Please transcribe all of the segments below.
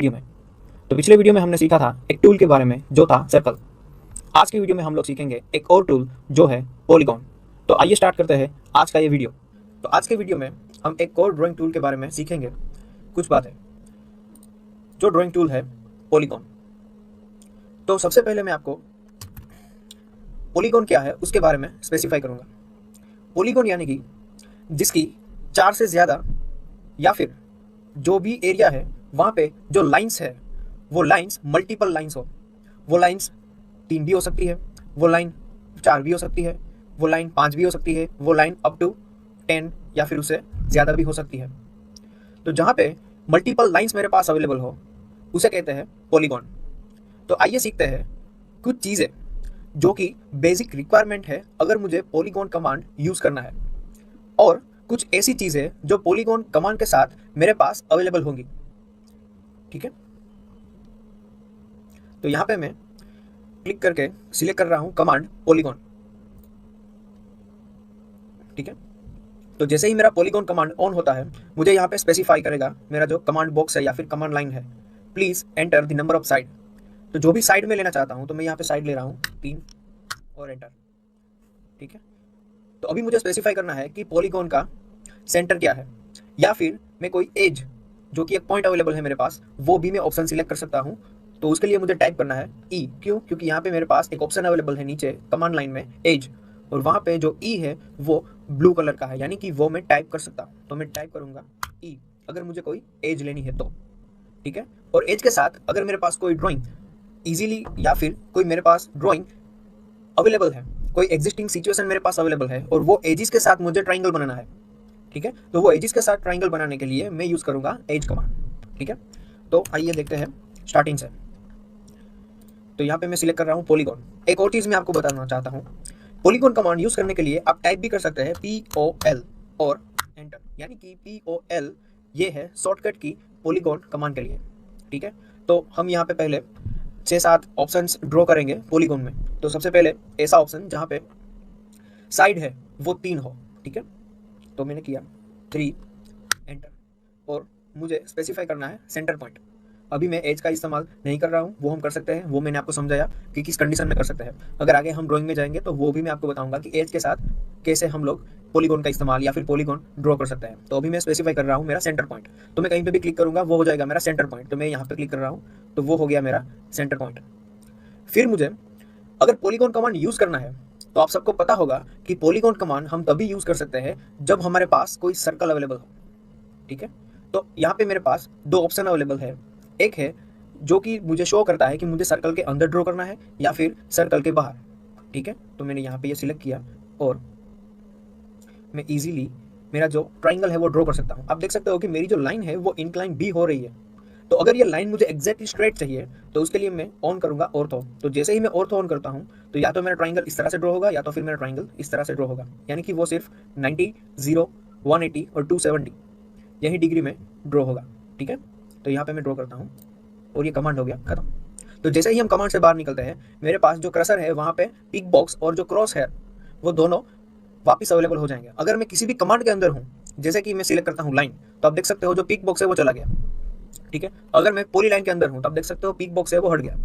Video में। तो पिछले वीडियो में हमने सीखा था एक टूल के बारे में जो था सर्कल। आज की वीडियो में हम लोग सीखेंगे एक और टूल जो है पॉलीगॉन। तो आइए स्टार्ट करते हैं आज का ये वीडियो। तो आज के वीडियो में हम एक और ड्राइंग टूल के बारे में सीखेंगे कुछ बातें, जो ड्राइंग टूल है पॉलीगॉन। तो सबसे पहले मैं आपको पॉलीगॉन क्या है उसके बारे में स्पेसिफाई करूंगा। पॉलीगॉन यानी कि जिसकी 4 से ज़्यादा या फिर जो भी एरिया है वहाँ पे जो लाइंस है वो लाइंस मल्टीपल लाइंस हो। वो लाइंस 3 भी हो सकती है, वो लाइन 4 भी हो सकती है, वो लाइन 5 भी हो सकती है, वो लाइन अप टू 10 या फिर उससे ज़्यादा भी हो सकती है। तो जहाँ पे मल्टीपल लाइंस मेरे पास अवेलेबल हो उसे कहते हैं पॉलीगॉन। तो आइए सीखते हैं कुछ चीज़ें जो कि बेसिक रिक्वायरमेंट है अगर मुझे पॉलीगॉन कमांड यूज़ करना है, और कुछ ऐसी चीज़ें जो पॉलीगॉन कमांड के साथ मेरे पास अवेलेबल होंगी। ठीक है, तो यहाँ पे मैं क्लिक करके सिलेक्ट कर रहा हूँ कमांड पॉलीगॉन। ठीक है, तो जैसे ही मेरा पॉलीगॉन कमांड ऑन होता है मुझे यहाँ पे स्पेसिफाई करेगा मेरा जो कमांड बॉक्स है या फिर कमांड लाइन है, please enter the number of side. तो जो भी साइड में लेना चाहता हूँ तो मैं यहाँ पे साइड ले रहा हूँ 3 और एंटर। ठीक है, तो अभी मुझे स्पेसिफाई करना है कि पॉलीगॉन का सेंटर क्या है, या फिर मैं कोई एज जो कि एक पॉइंट अवेलेबल है मेरे पास वो भी मैं ऑप्शन सिलेक्ट कर सकता हूँ। तो उसके लिए मुझे टाइप करना है ई। क्यों? क्योंकि यहाँ पे मेरे पास एक ऑप्शन अवेलेबल है नीचे कमांड लाइन में एज, और वहाँ पे जो ई है वो ब्लू कलर का है, यानी कि वो मैं टाइप कर सकता हूँ। तो मैं टाइप करूँगा ई अगर मुझे कोई एज लेनी है तो। ठीक है, और एज के साथ अगर मेरे पास कोई ड्राइंग ईजिली या फिर कोई मेरे पास ड्राइंग अवेलेबल है, कोई एग्जिस्टिंग सिचुएशन मेरे पास अवेलेबल है और वो एजिस के साथ मुझे ट्राइंगल बनाना है। ठीक है, तो वो एजिस के साथ ट्राइंगल बनाने के लिए मैं यूज़ करूँगा एज कमांड। ठीक है, तो आइए देखते हैं स्टार्टिंग से। तो यहाँ पे मैं सिलेक्ट कर रहा हूँ पॉलीगॉन। एक और चीज़ मैं आपको बताना चाहता हूँ, पॉलीगॉन कमांड यूज़ करने के लिए आप टाइप भी कर सकते हैं POL और एंटर, यानी कि POL ये है शॉर्टकट की पॉलीगॉन कमांड के लिए। ठीक है, तो हम यहाँ पे पहले 6-7 ऑप्शंस ड्रॉ करेंगे पॉलीगॉन में। तो सबसे पहले ऐसा ऑप्शन जहाँ पे साइड है वो 3 हो। ठीक है, तो मैंने किया 3 एंटर, और मुझे स्पेसिफाई करना है सेंटर पॉइंट। अभी मैं एज का इस्तेमाल नहीं कर रहा हूँ, वो हम कर सकते हैं, वो मैंने आपको समझाया कि किस कंडीशन में कर सकते हैं। अगर आगे हम ड्राइंग में जाएंगे तो वो भी मैं आपको बताऊंगा कि एज के साथ कैसे हम लोग पॉलीगॉन का इस्तेमाल या फिर पॉलीगॉन ड्रॉ कर सकते हैं। तो अभी मैं स्पेसिफाई कर रहा हूँ मेरा सेंटर पॉइंट। तो मैं कहीं पर भी क्लिक करूँगा वो हो जाएगा मेरा सेंटर पॉइंट। तो मैं यहाँ पर क्लिक कर रहा हूँ तो वो हो गया मेरा सेंटर पॉइंट। फिर मुझे अगर पॉलीगॉन कमांड यूज़ करना है तो आप सबको पता होगा कि पॉलीगॉन कमांड हम तभी यूज़ कर सकते हैं जब हमारे पास कोई सर्कल अवेलेबल हो। ठीक है, तो यहाँ पे मेरे पास 2 ऑप्शन अवेलेबल है। एक है जो कि मुझे शो करता है कि मुझे सर्कल के अंदर ड्रॉ करना है या फिर सर्कल के बाहर। ठीक है, तो मैंने यहाँ पे ये सिलेक्ट किया और मैं इजीली मेरा जो ट्राइंगल है वो ड्रॉ कर सकता हूँ। आप देख सकते हो कि मेरी जो लाइन है वो इंक्लाइन भी हो रही है। तो अगर ये लाइन मुझे एग्जैक्टली स्ट्रेट चाहिए तो उसके लिए मैं ऑन करूँगा ऑर्थो। तो जैसे ही मैं ऑर्थो ऑन करता हूँ तो या तो मेरा ट्राइंगल इस तरह से ड्रॉ होगा या तो फिर मेरा ट्राइंगल इस तरह से ड्रॉ होगा, यानी कि वो सिर्फ 90, 0, 180 और 270 यही डिग्री में ड्रॉ होगा। ठीक है, तो यहाँ पे मैं ड्रॉ करता हूँ और ये कमांड हो गया खत्म। तो जैसे ही हम कमांड से बाहर निकलते हैं मेरे पास जो क्रसर है वहाँ पे पिक बॉक्स और जो क्रॉस है वो दोनों वापस अवेलेबल हो जाएंगे। अगर मैं किसी भी कमांड के अंदर हूँ, जैसे कि मैं सिलेक्ट करता हूँ लाइन, तो आप देख सकते हो जो पिक बॉक्स है वो चला गया। ठीक है, अगर मैं पॉली लाइन के अंदर हूँ तो आप देख सकते हो पिक बॉक्स है वो हट गया।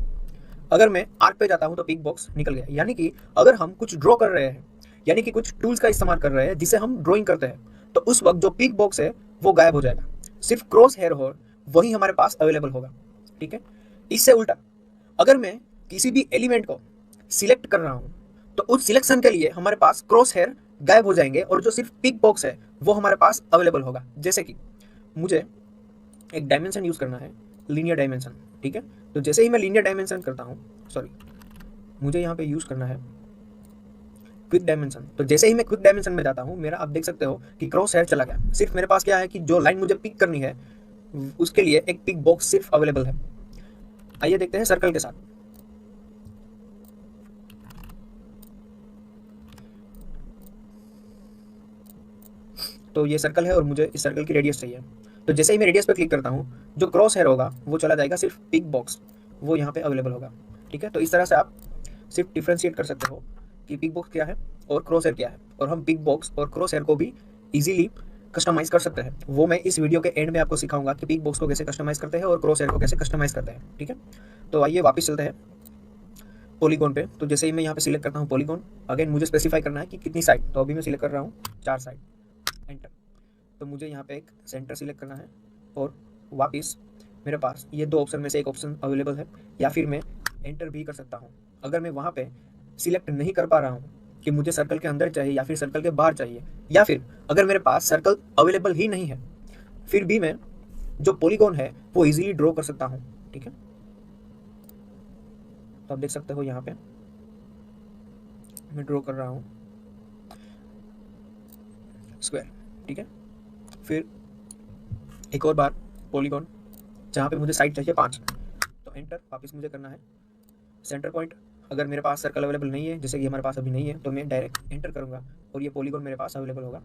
अगर मैं आर्क पे जाता हूँ तो पिक बॉक्स निकल गया। यानी कि अगर हम कुछ ड्रॉ कर रहे हैं, यानी कि कुछ टूल्स का इस्तेमाल कर रहे हैं जिसे हम ड्राइंग करते हैं, तो उस वक्त जो पिक बॉक्स है वो गायब हो जाएगा, सिर्फ क्रॉस हेयर हो वही हमारे पास अवेलेबल होगा। ठीक है, इससे उल्टा अगर मैं किसी भी एलिमेंट को सिलेक्ट कर रहा हूँ तो उस सिलेक्शन के लिए हमारे पास क्रॉस हेयर गायब हो जाएंगे और जो सिर्फ पिक बॉक्स है वो हमारे पास अवेलेबल होगा। जैसे कि मुझे एक डायमेंशन यूज़ करना है, लीनियर डायमेंशन। ठीक है, तो जैसे ही मैं लीनियर डायमेंशन करता हूँ, सॉरी मुझे यहाँ पे यूज़ करना है क्विक डायमेंशन। तो जैसे ही मैं क्विक डायमेंशन में जाता हूँ मेरा आप देख सकते हो कि क्रॉस हेयर चला गया। सिर्फ मेरे पास क्या है कि जो लाइन मुझे पिक करनी है उसके लिए एक पिक बॉक्स सिर्फ अवेलेबल है। आइए देखते हैं सर्कल के साथ। तो ये सर्कल है और मुझे इस सर्कल की रेडियस चाहिए। तो जैसे ही मैं रेडियस पर क्लिक करता हूँ जो क्रॉस हेयर होगा वो चला जाएगा, सिर्फ पिक बॉक्स वो यहाँ पे अवेलेबल होगा। ठीक है, तो इस तरह से आप सिर्फ डिफ्रेंशिएट कर सकते हो कि पिक बॉक्स क्या है और क्रॉस हेयर क्या है, और हम पिक बॉक्स और क्रॉस हेयर को भी इजीली कस्टमाइज़ कर सकते हैं वो मैं इस वीडियो के एंड में आपको सिखाऊंगा कि पीक बॉक्स को कैसे कस्टमाइज़ करते हैं और क्रॉस हेयर को कैसे कस्टमाइज़ करते हैं, ठीक है। तो आइए वापस चलते हैं पॉलीगॉन पे। तो जैसे ही मैं यहाँ पे सिलेक्ट करता हूँ पॉलीगॉन, अगेन मुझे स्पेसिफाई करना है कि कितनी साइड, तो अभी मैं सिलेक्ट कर रहा हूँ 4 साइड, एंटर। तो मुझे यहाँ पे एक सेंटर सिलेक्ट करना है और वापस मेरे पास ये 2 ऑप्शन में से एक ऑप्शन अवेलेबल है, या फिर मैं एंटर भी कर सकता हूँ। अगर मैं वहाँ पे सिलेक्ट नहीं कर पा रहा हूँ कि मुझे सर्कल के अंदर चाहिए या फिर सर्कल के बाहर चाहिए, या फिर अगर मेरे पास सर्कल अवेलेबल ही नहीं है, फिर भी मैं जो पॉलीगॉन है वो इजीली ड्रॉ कर सकता हूँ, ठीक है। तो आप देख सकते हो यहाँ पे मैं ड्रॉ कर रहा हूँ स्क्वायर, ठीक है। फिर एक और बार पॉलीगॉन जहाँ पे मुझे साइड चाहिए 5, तो एंटर वापस मुझे करना है। सेंटर पॉइंट अगर मेरे पास सर्कल अवेलेबल नहीं है, जैसे कि हमारे पास अभी नहीं है, तो मैं डायरेक्ट एंटर करूँगा और ये पॉलीगॉन मेरे पास अवेलेबल होगा,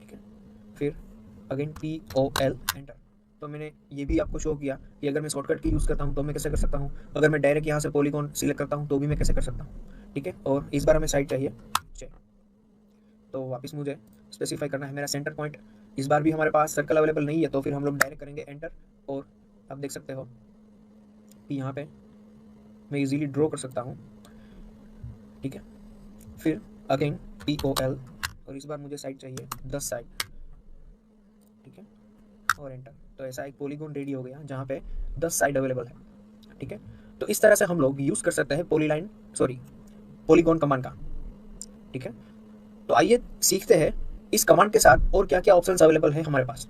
ठीक है। फिर अगेन POL एंटर। तो मैंने ये भी आपको शो किया कि अगर मैं शॉर्टकट की यूज़ करता हूँ तो मैं कैसे कर सकता हूँ, अगर मैं डायरेक्ट यहाँ से पॉलीगॉन सिलेक्ट करता हूँ तो भी मैं कैसे कर सकता हूँ, ठीक है। और इस बार हमें साइड चाहिए 6, तो वापस मुझे स्पेसिफाई करना है मेरा सेंटर पॉइंट। इस बार भी हमारे पास सर्कल अवेलेबल नहीं है, तो फिर हम लोग डायरेक्ट करेंगे एंटर, और आप देख सकते हो कि यहाँ पे मैं इजीली ड्रॉ कर सकता हूँ, ठीक है। फिर अगेन POL, और इस बार मुझे साइड चाहिए 10 साइड, ठीक है, और एंटर। तो ऐसा एक पॉलीगॉन रेडी हो गया जहाँ पे 10 साइड अवेलेबल है, ठीक है। तो इस तरह से हम लोग यूज़ कर सकते हैं पॉलीगॉन कमांड का, ठीक है। तो आइए सीखते हैं इस कमांड के साथ और क्या क्या ऑप्शंस अवेलेबल है हमारे पास।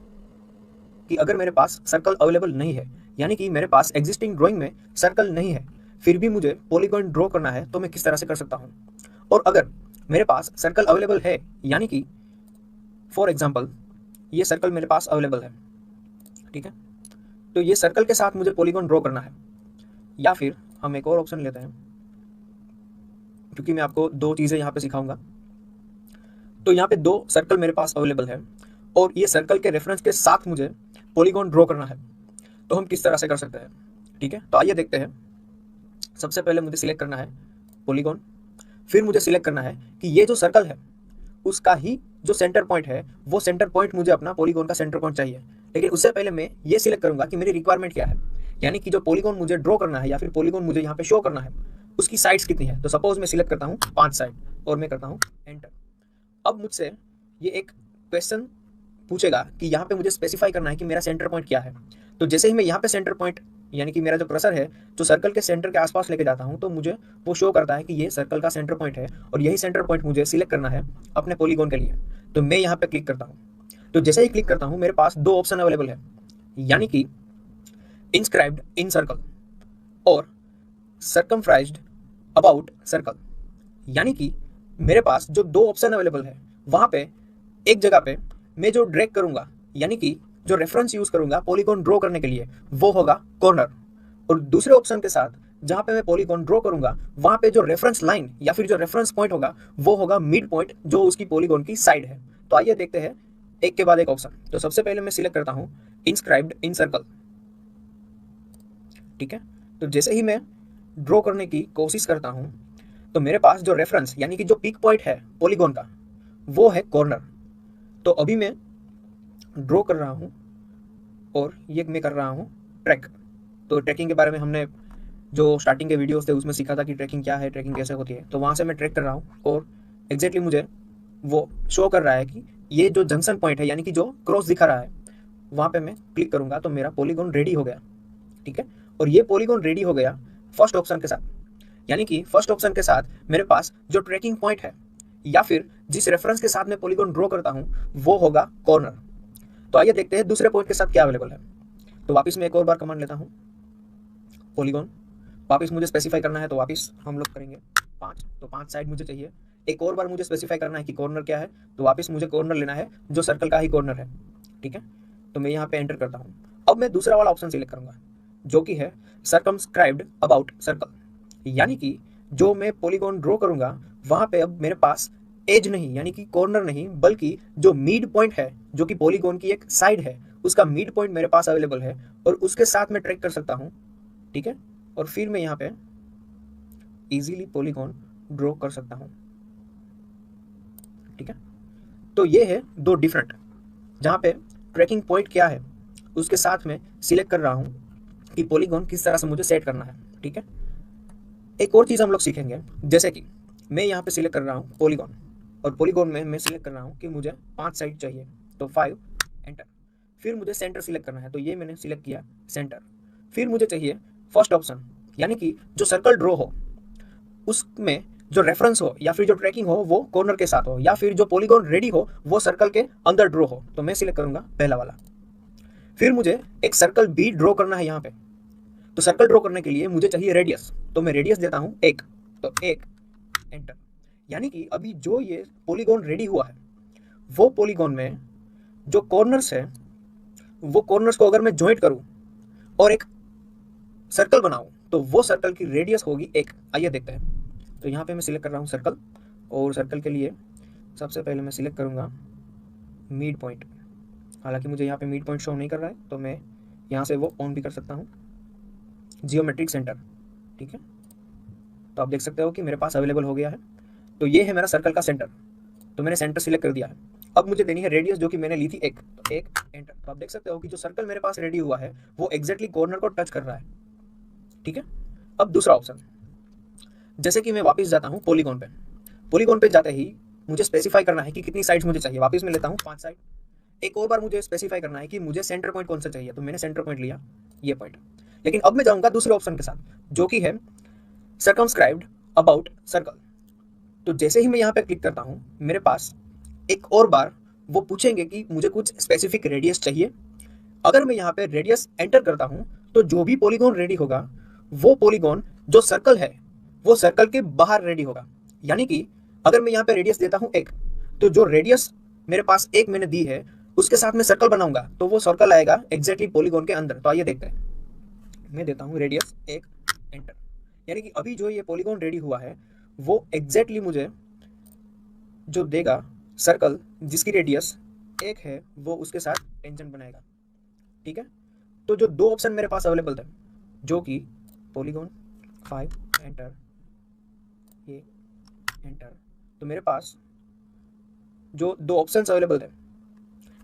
कि अगर मेरे पास सर्कल अवेलेबल नहीं है, यानी कि मेरे पास एग्जिस्टिंग ड्राइंग में सर्कल नहीं है, फिर भी मुझे पॉलीगॉन ड्रॉ करना है, तो मैं किस तरह से कर सकता हूँ। और अगर मेरे पास सर्कल अवेलेबल है, यानी कि फॉर एग्जाम्पल ये सर्कल मेरे पास अवेलेबल है, ठीक है, तो ये सर्कल के साथ मुझे पॉलीगॉन ड्रॉ करना है। या फिर हम एक और ऑप्शन लेते हैं, क्योंकि मैं आपको 2 चीज़ें यहाँ पे सिखाऊंगा। तो यहाँ पे 2 सर्कल मेरे पास अवेलेबल है और ये सर्कल के रेफरेंस के साथ मुझे पॉलीगॉन ड्रॉ करना है, तो हम किस तरह से कर सकते हैं, ठीक है। तो आइए देखते हैं। सबसे पहले मुझे सिलेक्ट करना है पॉलीगॉन, फिर मुझे सिलेक्ट करना है कि ये जो सर्कल है उसका ही जो सेंटर पॉइंट है, वो सेंटर पॉइंट मुझे अपना पॉलीगॉन का सेंटर पॉइंट चाहिए। लेकिन उससे पहले मैं ये सिलेक्ट करूंगा कि मेरी रिक्वायरमेंट क्या है, यानी कि जो पॉलीगॉन मुझे ड्रॉ करना है या फिर पॉलीगॉन मुझे यहाँ पे शो करना है उसकी साइड्स कितनी है। तो सपोज मैं सिलेक्ट करता हूँ 5 साइड और मैं करता हूँ एंटर। अब मुझसे ये एक क्वेश्चन पूछेगा कि यहाँ पे मुझे स्पेसिफाई करना है कि मेरा सेंटर पॉइंट क्या है। तो जैसे ही मैं यहाँ पे सेंटर पॉइंट, यानी कि मेरा जो कर्सर है जो सर्कल के सेंटर के आसपास लेके जाता हूँ, तो मुझे वो शो करता है कि ये सर्कल का सेंटर पॉइंट है और यही सेंटर पॉइंट मुझे सिलेक्ट करना है अपने पॉलीगॉन के लिए। तो मैं यहाँ पे क्लिक करता हूँ। तो जैसे ही क्लिक करता हूँ मेरे पास 2 ऑप्शन अवेलेबल है, यानी कि इंस्क्राइब्ड इन सर्कल और सर्कमफ्राइज्ड अबाउट सर्कल। यानी कि मेरे पास जो 2 ऑप्शन अवेलेबल है, वहाँ पे एक जगह पे मैं जो ड्रैग करूँगा, यानी कि जो रेफरेंस यूज़ करूँगा पॉलीगॉन ड्रॉ करने के लिए, वो होगा कॉर्नर। और दूसरे ऑप्शन के साथ जहाँ पे मैं पॉलीगॉन ड्रॉ करूँगा, वहाँ पे जो रेफरेंस लाइन या फिर जो रेफरेंस पॉइंट होगा वो होगा मिड पॉइंट, जो उसकी पॉलीगॉन की साइड है। तो आइए देखते हैं एक के बाद एक ऑप्शन। तो सबसे पहले मैं सिलेक्ट करता हूँ इंस्क्राइब्ड इन सर्कल, ठीक है। तो जैसे ही मैं ड्रॉ करने की कोशिश करता हूँ तो मेरे पास जो रेफरेंस, यानी कि जो पीक पॉइंट है पॉलीगॉन का, वो है कॉर्नर। तो अभी मैं ड्रॉ कर रहा हूँ और ये मैं कर रहा हूँ ट्रैक। तो ट्रैकिंग के बारे में हमने जो स्टार्टिंग के वीडियोस थे उसमें सीखा था कि ट्रैकिंग क्या है, ट्रैकिंग कैसे होती है। तो वहाँ से मैं ट्रैक कर रहा हूँ और एग्जैक्टली मुझे वो शो कर रहा है कि ये जो जंक्शन पॉइंट है, यानी कि जो क्रॉस दिखा रहा है, वहाँ पे मैं क्लिक करूँगा तो मेरा पॉलीगॉन रेडी हो गया, ठीक है। और ये पॉलीगॉन रेडी हो गया फर्स्ट ऑप्शन के साथ, यानी कि फर्स्ट ऑप्शन के साथ मेरे पास जो ट्रैकिंग पॉइंट है या फिर जिस रेफरेंस के साथ मैं पॉलीगॉन ड्रॉ करता हूँ वो होगा कॉर्नर। तो आइए देखते हैं दूसरे पॉइंट के साथ क्या अवेलेबल है। तो वापस मैं एक और बार कमांड लेता हूँ पॉलीगॉन, वापस मुझे स्पेसिफाई करना है, तो वापस हम लोग करेंगे 5। तो 5 साइड मुझे चाहिए। एक और बार मुझे स्पेसिफाई करना है कि कॉर्नर क्या है, तो वापस मुझे कॉर्नर लेना है जो सर्कल का ही कॉर्नर है, ठीक है। तो मैं यहाँ पे एंटर करता हूँ। अब मैं दूसरा वाला ऑप्शन सिलेक्ट करूँगा जो कि है सर्कमस्क्राइब्ड अबाउट सर्कल, यानी कि जो मैं पॉलीगॉन ड्रॉ करूँगा वहाँ पे अब मेरे पास एज नहीं, यानी कि कॉर्नर नहीं, बल्कि जो मिड पॉइंट है जो कि पॉलीगॉन की एक साइड है, उसका मिड पॉइंट मेरे पास अवेलेबल है और उसके साथ मैं ट्रैक कर सकता हूँ, ठीक है। और फिर मैं यहाँ पे इजीली पॉलीगॉन ड्रॉ कर सकता हूँ, ठीक है। तो ये है दो डिफरेंट, जहाँ पे ट्रैकिंग पॉइंट क्या है उसके साथ में सिलेक्ट कर रहा हूँ कि पॉलीगॉन किस तरह से मुझे सेट करना है। ठीक है, एक और चीज़ हम लोग सीखेंगे, जैसे कि मैं यहाँ पे सिलेक्ट कर रहा हूँ पॉलीगॉन, और पॉलीगॉन में मैं सिलेक्ट कर रहा हूँ कि मुझे 5 साइड चाहिए, तो 5 एंटर। फिर मुझे सेंटर सिलेक्ट करना है, तो ये मैंने सिलेक्ट किया सेंटर। फिर मुझे चाहिए फर्स्ट ऑप्शन, यानी कि जो सर्कल ड्रॉ हो उसमें जो रेफरेंस हो या फिर जो ट्रैकिंग हो वो कॉर्नर के साथ हो, या फिर जो पॉलीगॉन रेडी हो वो सर्कल के अंदर ड्रॉ हो, तो मैं सिलेक्ट करूंगा पहला वाला। फिर मुझे एक सर्कल बी ड्रॉ करना है यहाँ पे, तो सर्कल ड्रॉ करने के लिए मुझे चाहिए रेडियस, तो मैं रेडियस देता हूँ 1, तो 1 एंटर। यानी कि अभी जो ये पॉलीगॉन रेडी हुआ है वो पॉलीगॉन में जो कॉर्नर्स है वो कॉर्नर्स को अगर मैं ज्वाइंट करूं और एक सर्कल बनाऊं तो वो सर्कल की रेडियस होगी 1। आइए देखते हैं। तो यहाँ पे मैं सिलेक्ट कर रहा हूँ सर्कल, और सर्कल के लिए सबसे पहले मैं सिलेक्ट करूँगा मिड पॉइंट। हालांकि मुझे यहाँ पे मिड पॉइंट शो नहीं कर रहा है, तो मैं यहाँ से वो ऑन भी कर सकता हूँ, जियोमेट्रिक सेंटर। ठीक है, तो आप देख सकते हो कि मेरे पास अवेलेबल हो गया है। तो ये है मेरा सर्कल का सेंटर, तो मैंने सेंटर सिलेक्ट कर दिया है। अब मुझे देनी है रेडियस, जो कि मैंने ली थी 1, तो 1 एंटर। तो आप देख सकते हो कि जो सर्कल मेरे पास रेडी हुआ है वो एग्जैक्टली कॉर्नर को टच कर रहा है। ठीक है, अब दूसरा ऑप्शन, जैसे कि मैं वापस जाता हूँ पॉलीगॉन पे। पॉलीगॉन पे जाते ही मुझे स्पेसिफाई करना है कि कितनी साइड्स मुझे चाहिए। वापस मैं लेता हूँ 5 साइड। एक और बार मुझे स्पेसिफाई करना है कि मुझे सेंटर पॉइंट कौन सा चाहिए, तो मैंने सेंटर पॉइंट लिया, ये पॉइंट। लेकिन अब मैं जाऊँगा दूसरे ऑप्शन के साथ, जो कि है सर्कमस्क्राइब्ड अबाउट सर्कल। तो जैसे ही मैं यहाँ पे क्लिक करता हूँ, मेरे पास एक और बार वो पूछेंगे कि मुझे कुछ स्पेसिफिक रेडियस चाहिए। अगर मैं यहाँ पे रेडियस एंटर करता हूँ तो जो भी पॉलीगॉन रेडी होगा वो पॉलीगॉन जो सर्कल है वो सर्कल के बाहर रेडी होगा। यानी कि अगर मैं यहाँ पे रेडियस देता हूँ 1, तो जो रेडियस मेरे पास 1 मैंने दी है उसके साथ मैं सर्कल बनाऊंगा तो वो सर्कल आएगा एग्जैक्टली पॉलीगॉन के अंदर। तो आइए देखते हैं, मैं देता हूँ रेडियस 1 एंटर। यानी कि अभी जो ये पॉलीगॉन रेडी हुआ है वो एग्जैक्टली मुझे जो देगा सर्कल जिसकी रेडियस 1 है वो उसके साथ टेंजेंट बनाएगा। ठीक है, तो जो दो ऑप्शन मेरे पास अवेलेबल थे, जो कि पॉलीगॉन 5 एंटर, ये एंटर, तो मेरे पास जो दो ऑप्शंस अवेलेबल थे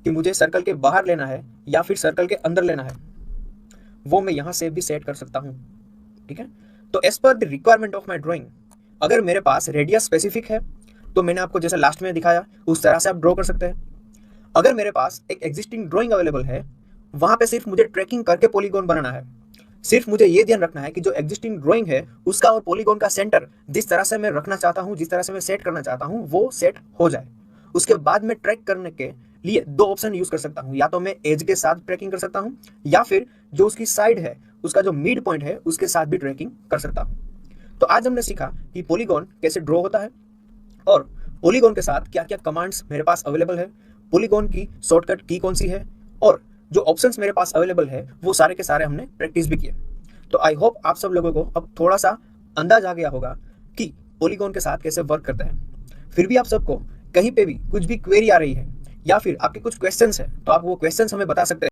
कि मुझे सर्कल के बाहर लेना है या फिर सर्कल के अंदर लेना है, वो मैं यहाँ से भी सेट कर सकता हूँ। ठीक है, तो as per the requirement of my drawing, अगर मेरे पास रेडियस स्पेसिफिक है तो मैंने आपको जैसे लास्ट में दिखाया उस तरह से आप ड्रॉ कर सकते हैं। अगर मेरे पास एक एग्जिस्टिंग ड्राइंग अवेलेबल है, वहां पे सिर्फ मुझे ट्रैकिंग करके पॉलीगॉन बनाना है। सिर्फ मुझे ये ध्यान रखना है कि जो एग्जिस्टिंग ड्राइंग है उसका और पॉलीगॉन का सेंटर जिस तरह से मैं रखना चाहता हूँ, जिस तरह से मैं सेट करना चाहता हूँ वो सेट हो जाए। उसके बाद मैं ट्रैक करने के लिए दो ऑप्शन यूज कर सकता हूँ, या तो मैं एज के साथ ट्रैकिंग कर सकता हूँ या फिर जो उसकी साइड है उसका जो मिड पॉइंट है उसके साथ भी ट्रैकिंग कर सकता हूँ। तो आज हमने सीखा कि पॉलीगॉन कैसे ड्रॉ होता है और पॉलीगॉन के साथ क्या क्या कमांड्स मेरे पास अवेलेबल है, पॉलीगॉन की शॉर्टकट की कौन सी है, और जो ऑप्शंस मेरे पास अवेलेबल है वो सारे के सारे हमने प्रैक्टिस भी किए। तो आई होप आप सब लोगों को अब थोड़ा सा अंदाज आ गया होगा कि पॉलीगॉन के साथ कैसे वर्क करता है। फिर भी आप सबको कहीं पे भी कुछ भी क्वेरी आ रही है या फिर आपके कुछ क्वेश्चंस है तो आप वो क्वेश्चंस हमें बता सकते हैं।